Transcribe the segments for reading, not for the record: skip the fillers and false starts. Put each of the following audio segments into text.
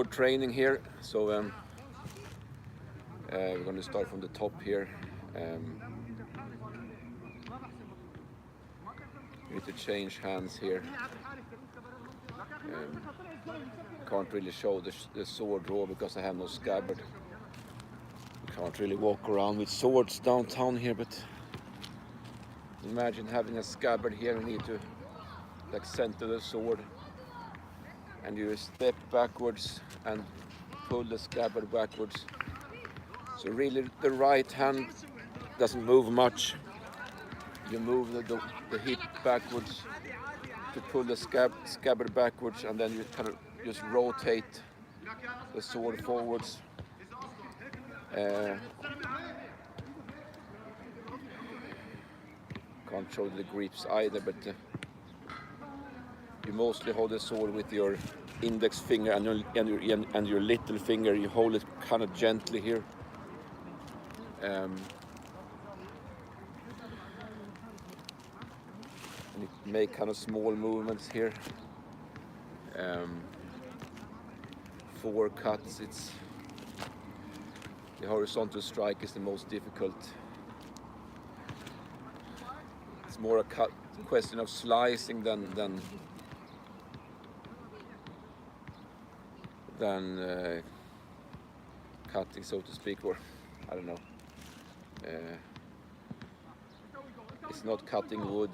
sword training here, so we're going to start from the top here. We need to change hands here. Can't really show the sword draw because I have no scabbard. Can't really walk around with swords downtown here, but imagine having a scabbard here. You need to like center the sword, and you step backwards and pull the scabbard backwards. So really the right hand doesn't move much. You move the hip backwards to pull the scabbard backwards, and then you kind of just rotate the sword forwards. Can't show the grips either, but you mostly hold the sword with your index finger and your little finger. You hold it kind of gently here. And you make kind of small movements here. 4 cuts. It's the horizontal strike is the most difficult. It's more a question of slicing than cutting, so to speak, or I don't know. It's not cutting wood.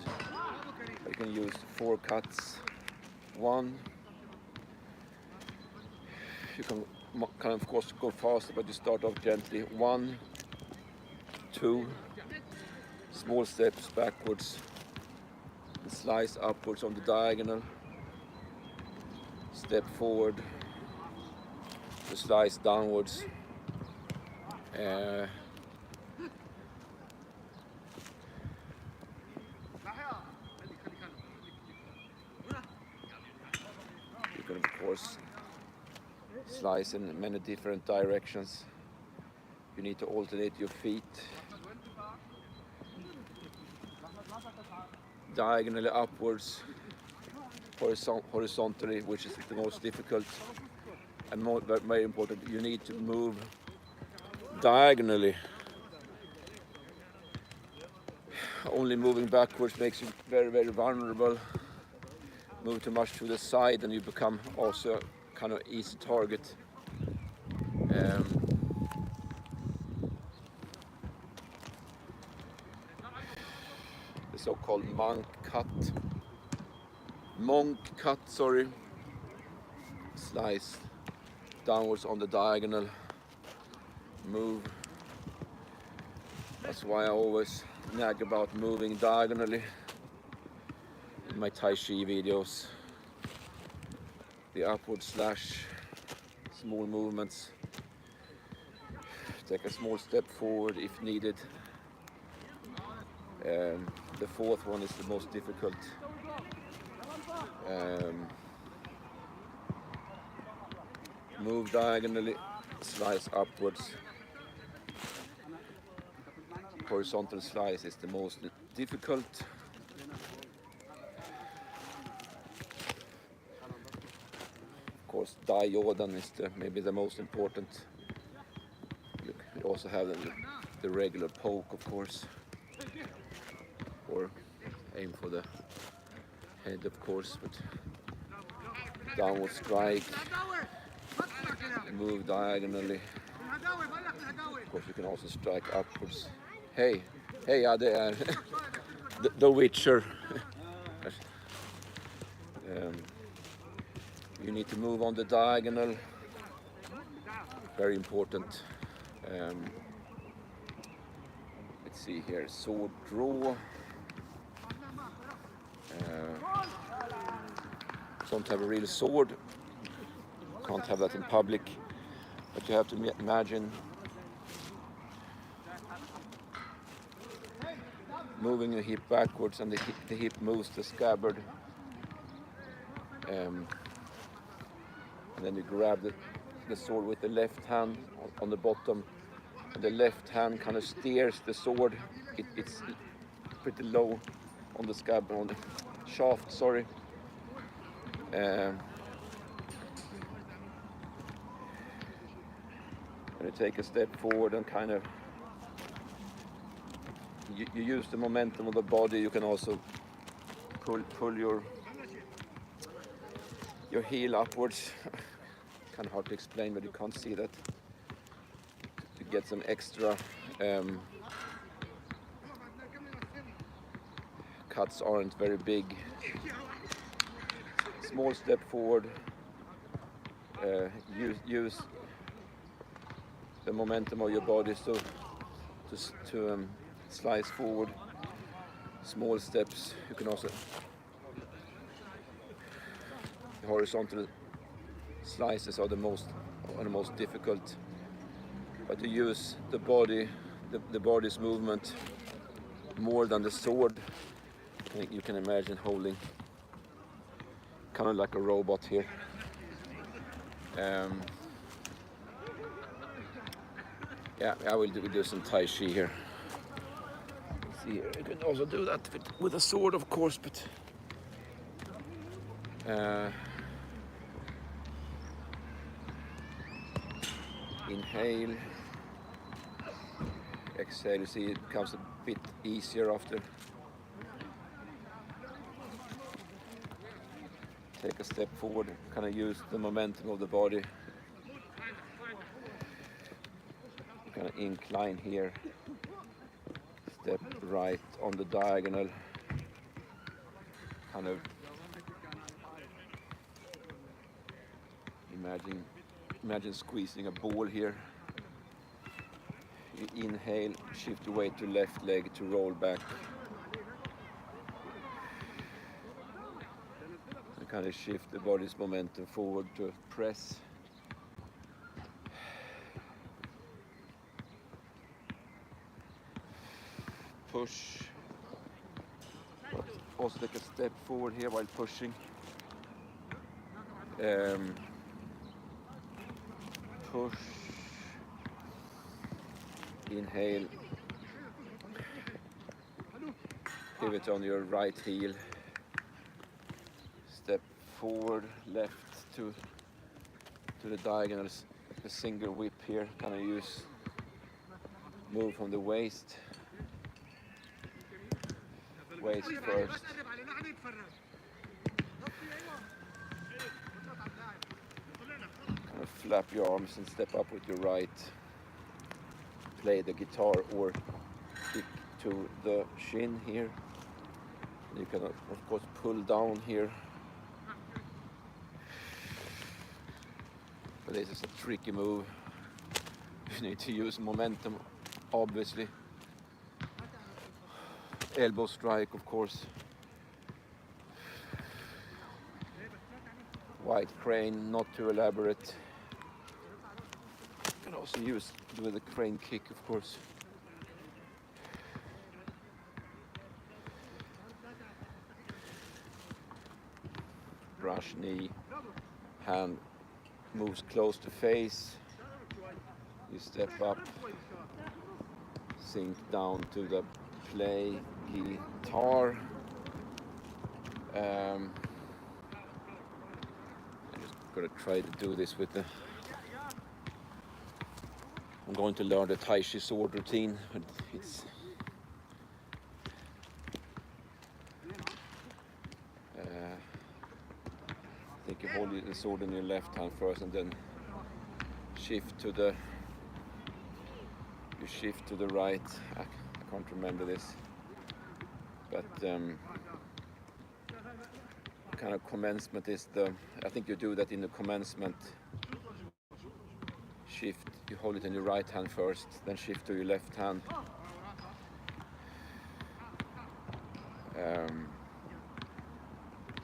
You can use 4 cuts. 1. You can of course go faster, but you start off gently. 1, 2, small steps backwards, and slice upwards on the diagonal. Step forward, to slice downwards. You can of course slice in many different directions. You need to alternate your feet. Diagonally upwards, horizontally, which is the most difficult. And very important, you need to move diagonally. Only moving backwards makes you very, very vulnerable. Move too much to the side and you become also kind of easy target. The so-called monk cut, sorry. Slice downwards on the diagonal. Move. That's why I always nag about moving diagonally in my Tai Chi videos. The upward slash, small movements. Take a small step forward if needed. The 4th one is the most difficult. Move diagonally, slice upwards. Horizontal slice is the most difficult. Of course, Dai Yodan is maybe the most important. You also have the regular poke, of course, or aim for the head, of course, but downward strike, move diagonally. Of course, you can also strike upwards. Hey, ja, det är The Witcher. You need to move on the diagonal. Very important. Let's see here, sword draw. Don't have a real sword. Can't have that in public. But you have to imagine moving the hip backwards, and the hip moves the scabbard. And then you grab the sword with the left hand on the bottom, and the left hand kind of steers the sword. It's pretty low on the scabbard, on the shaft, sorry. When you take a step forward and kind of you use the momentum of the body, you can also pull your heel upwards. Kind of hard to explain, but you can't see that. To get some extra cuts aren't very big. Small step forward. Use the momentum of your body to slice forward. Small steps. You can also horizontal slices are the most difficult, but to use the body's movement more than the sword. I think you can imagine holding kind of like a robot here. Yeah, I will do some Tai Chi here. See here, you can also do that with a sword, of course, but inhale, exhale. You see, it becomes a bit easier after. Take a step forward, kind of use the momentum of the body. Kind of incline here. Step right on the diagonal. Kind of imagine squeezing a ball here. You inhale, shift your weight to left leg to roll back. And kind of shift the body's momentum forward to press. Push. Also take a step forward here while pushing. Push. Inhale. Pivot on your right heel. Step forward, left to the diagonal. A single whip here. Kind of move from the waist. Waist first. Kind of flap your arms and step up with your right. Play the guitar or kick to the shin here. You can of course pull down here. But this is a tricky move. You need to use momentum, obviously. Elbow strike, of course. Wide crane, not too elaborate. You can also do the crane kick, of course. Brush knee, hand moves close to face. You step up, sink down to the play guitar. I'm just gonna try to do this with the. I'm going to learn the Tai Chi sword routine, but it's. I think you hold the sword in your left hand first, and then shift to the. You shift to the right. I can't remember this, but kind of commencement is the. I think you do that in the commencement. Shift. You hold it in your right hand first, then shift to your left hand.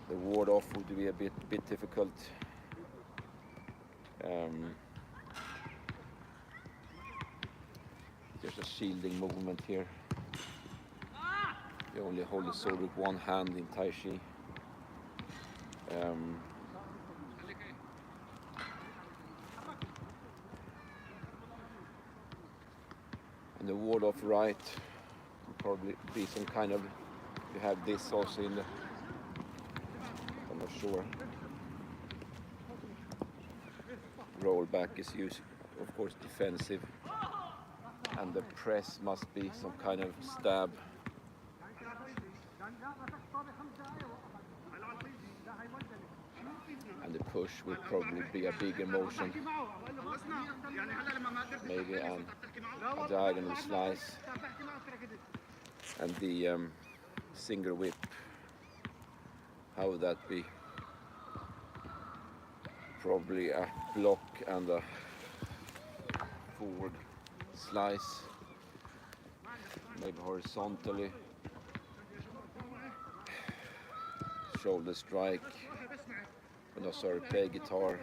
The ward off would be a bit difficult. There's a shielding movement here. You only hold the sword with one hand in Tai Chi. And the ward off right will probably be some kind of. You have this also in the. I'm not sure. Roll back is of course defensive, and the press must be some kind of stab. And the push will probably be a big emotion. Maybe a diagonal slice. And the single whip, how would that be? Probably a block and a forward slice. Maybe horizontally. Shoulder strike. Oh, no, sorry, play guitar.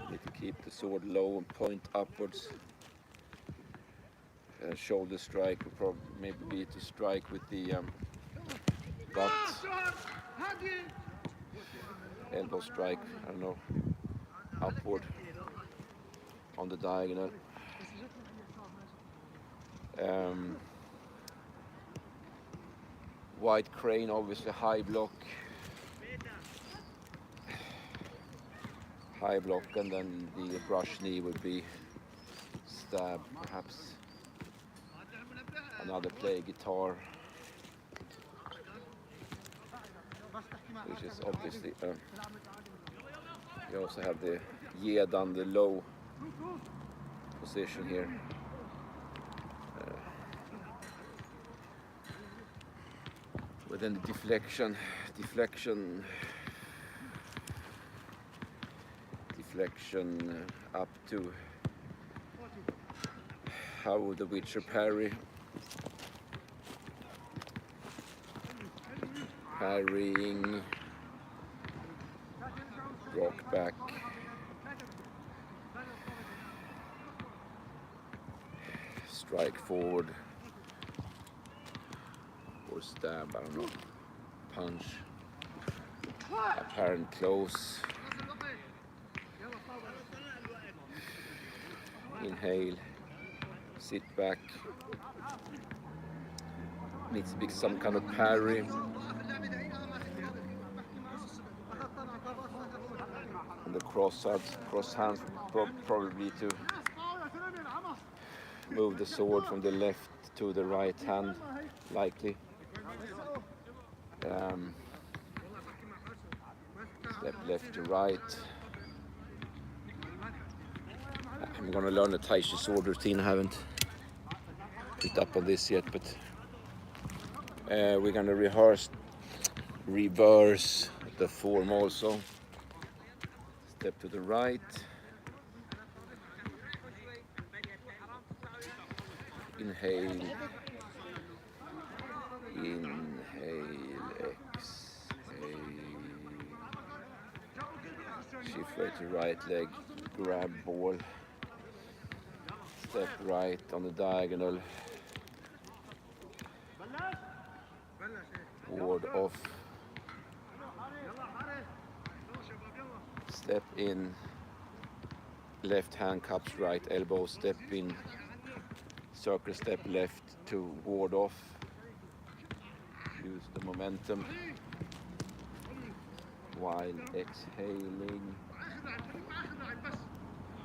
Need to keep the sword low and point upwards. Shoulder strike would probably maybe be to strike with the butt. Elbow strike, I don't know, upward on the diagonal. Wide crane, obviously high block. High block, and then the brush knee would be stab, perhaps. Another play guitar, which is obviously you also have the Jedan, the low position here. Within the deflection up to how would the Witcher parry? Parrying, rock back, strike forward, or stab, I don't know, punch, apparent close, inhale, sit back, needs to be some kind of parry. And the cross hands probably to move the sword from the left to the right hand, likely. Step left to right. I'm gonna learn the Taijutsu sword routine. I haven't picked up on this yet, but we're gonna reverse the form also. Step to the right. Inhale. Inhale. Exhale. Shift right to right leg. Grab ball. Step right on the diagonal. Ward off. Step in, left hand cups right elbow, step in, circle step left to ward off, use the momentum while exhaling,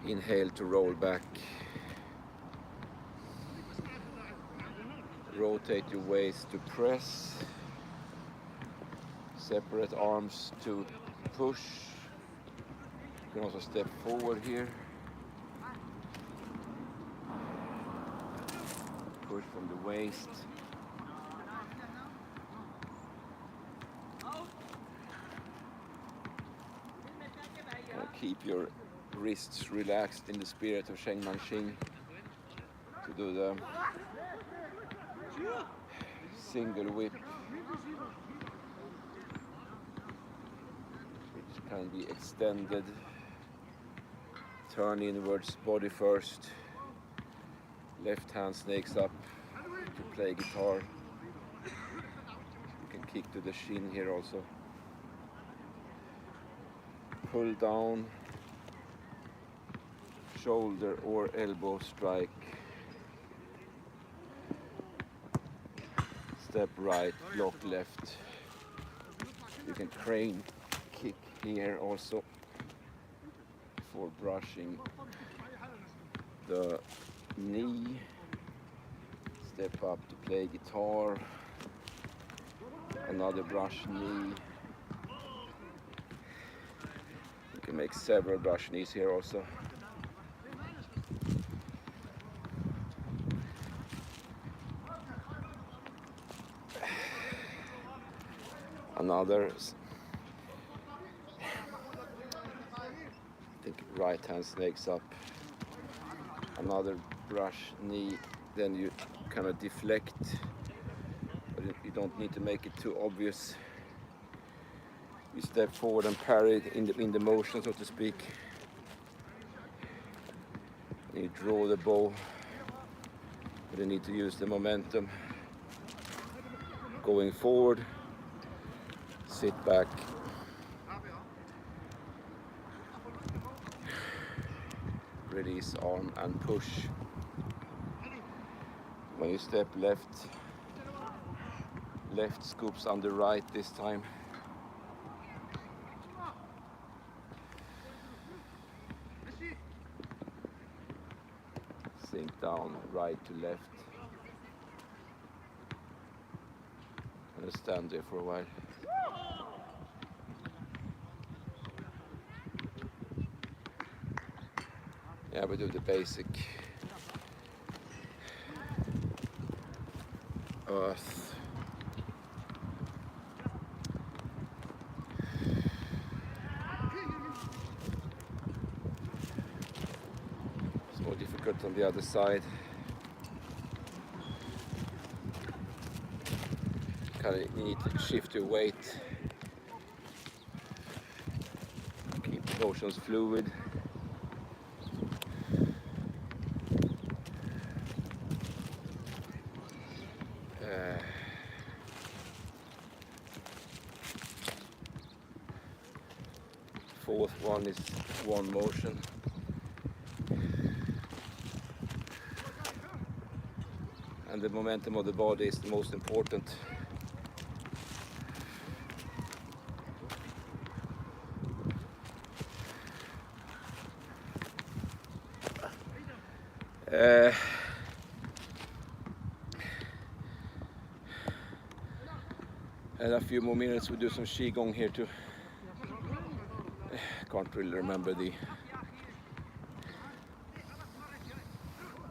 inhale to roll back, rotate your waist to press, separate arms to push. You can also step forward here. Push from the waist. Keep your wrists relaxed in the spirit of Sheng Manxing to do the single whip, which can be extended. Turn inwards, body first. Left hand snakes up to play guitar. You can kick to the shin here also. Pull down, shoulder or elbow strike. Step right, block left. You can crane kick here also for brushing the knee. Step up to play guitar. Another brush knee. You can make several brush knees here also. Another, I think right hand snakes up. Another brush knee, then you kind of deflect, but you don't need to make it too obvious. You step forward and parry in the motion, so to speak. And you draw the bow, but you need to use the momentum. Going forward, sit back. Release arm and push. When you step left, left scoops under right this time. Sink down right to left. And stand there for a while. Yeah, we do the basic earth. It's more difficult on the other side. You need to shift your weight. Keep motions fluid. Fourth one is one motion. And the momentum of the body is the most important. And a few more minutes, we'll do some Qigong here too. Can't really remember the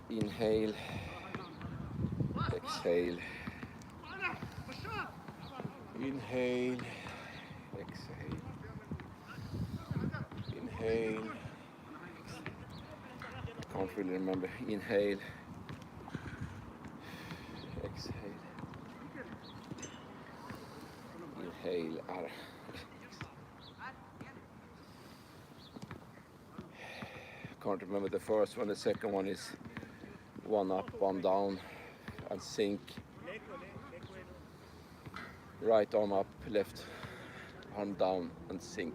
inhale, exhale, inhale, exhale, inhale, can't really remember, inhale, exhale, inhale, can't remember the first one. The second one is one up, one down, and sink. Right arm up, left arm down, and sink.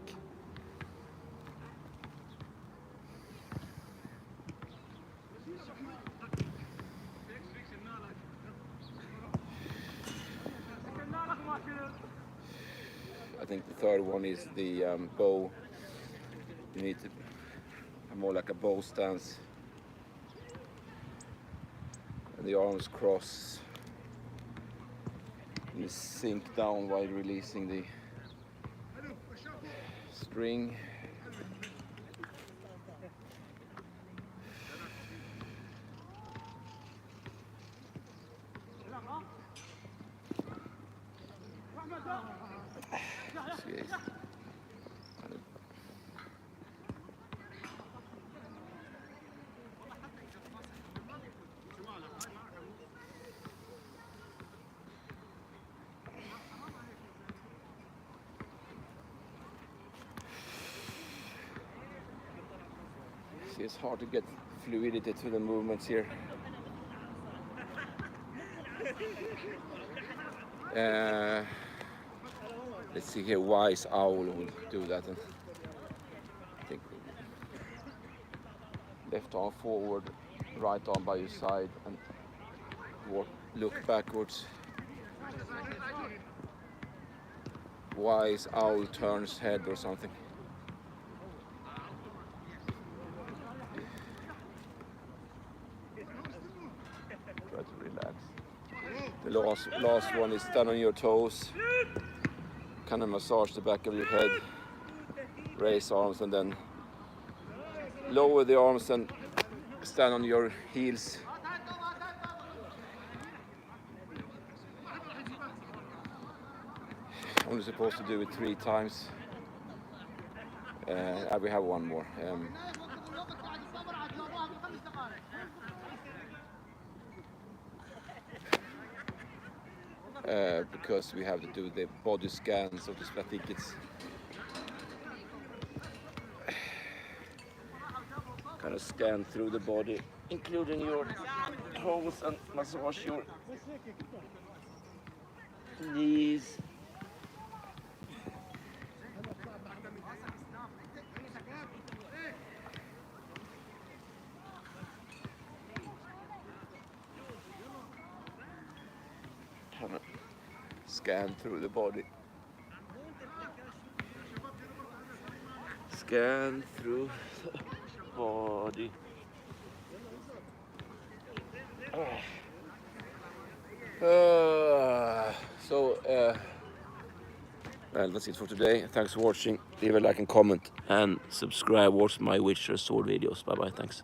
I think the third one is the bow. You need to more like a bow stance, and the arms cross, and you sink down while releasing the string. It's hard to get fluidity to the movements here. Let's see here, Wise Owl will do that. And I think left arm forward, right arm by your side, and look backwards. wise owl turns head or something. Try to relax. The last one is stand on your toes, kind of massage the back of your head, raise arms and then lower the arms and stand on your heels. Only supposed to do it 3 times. We have one more. Because we have to do the body scan, so I think it's kind of scan through the body, including your toes, and massage your knees. Kind of scan through the body. Scan through the body. Well, that's it for today. Thanks for watching. Leave a like and comment and subscribe. Watch my Witcher sword videos. Bye bye. Thanks.